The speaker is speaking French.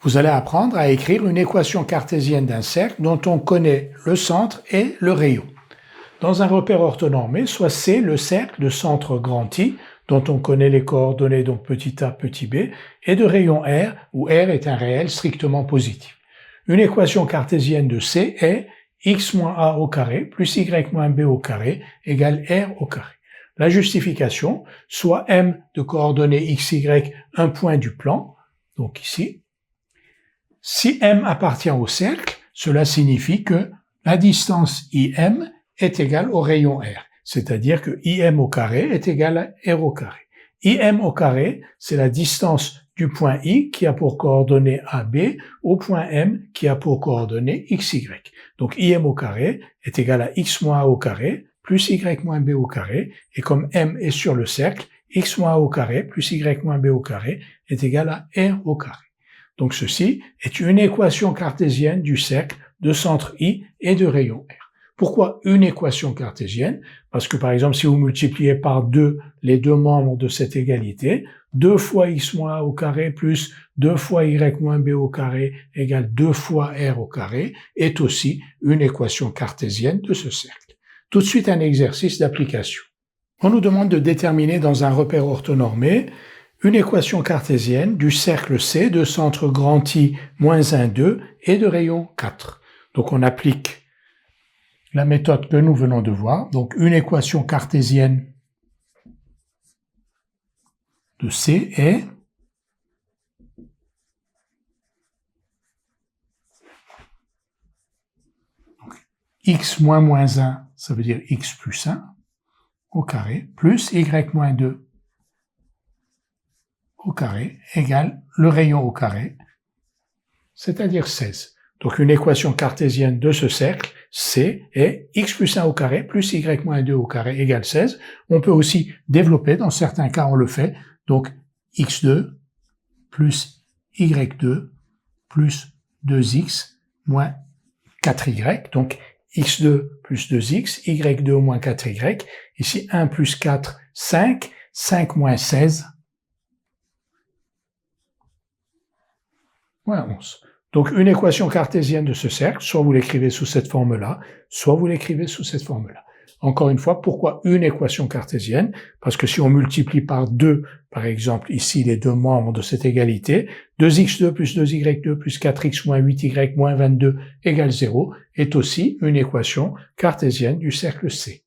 Vous allez apprendre à écrire une équation cartésienne d'un cercle dont on connaît le centre et le rayon. Dans un repère orthonormé, soit C, le cercle de centre grand I, dont on connaît les coordonnées, donc petit a, petit b, et de rayon R, où R est un réel strictement positif. Une équation cartésienne de C est x moins a au carré plus y moins b au carré égale R au carré. La justification, soit M de coordonnées x, y, un point du plan, donc ici. Si M appartient au cercle, cela signifie que la distance IM est égale au rayon R, c'est-à-dire que IM au carré est égal à R au carré. IM au carré, c'est la distance du point I qui a pour coordonnée AB au point M qui a pour coordonnée XY. Donc IM au carré est égal à x moins A au carré plus y moins B au carré, et comme M est sur le cercle, x moins A au carré plus y moins B au carré est égal à R au carré. Donc ceci est une équation cartésienne du cercle de centre I et de rayon R. Pourquoi une équation cartésienne? Parce que par exemple, si vous multipliez par 2 les deux membres de cette égalité, 2 fois x moins a au carré plus 2 fois y moins b au carré égale 2 fois r au carré est aussi une équation cartésienne de ce cercle. Tout de suite un exercice d'application. On nous demande de déterminer dans un repère orthonormé une équation cartésienne du cercle C de centre grand I moins 1, 2 et de rayon 4. Donc on applique la méthode que nous venons de voir. Donc une équation cartésienne de C est x moins 1, ça veut dire x plus 1 au carré, plus y moins 2 au carré égale le rayon au carré, c'est-à-dire 16. Donc une équation cartésienne de ce cercle, C, est x plus 1 au carré plus y moins 2 au carré égale 16. On peut aussi développer, dans certains cas on le fait, donc x2 plus y2 plus 2x moins 4y, donc x2 plus 2x, y2 moins 4y, ici 1 plus 4, 5, 5 moins 16, moins 11. Donc une équation cartésienne de ce cercle, soit vous l'écrivez sous cette forme-là, soit vous l'écrivez sous cette forme-là. Encore une fois, pourquoi une équation cartésienne? Parce que si on multiplie par 2, par exemple ici les deux membres de cette égalité, 2x2 plus 2y2 plus 4x moins 8y moins 22 égale 0, est aussi une équation cartésienne du cercle C.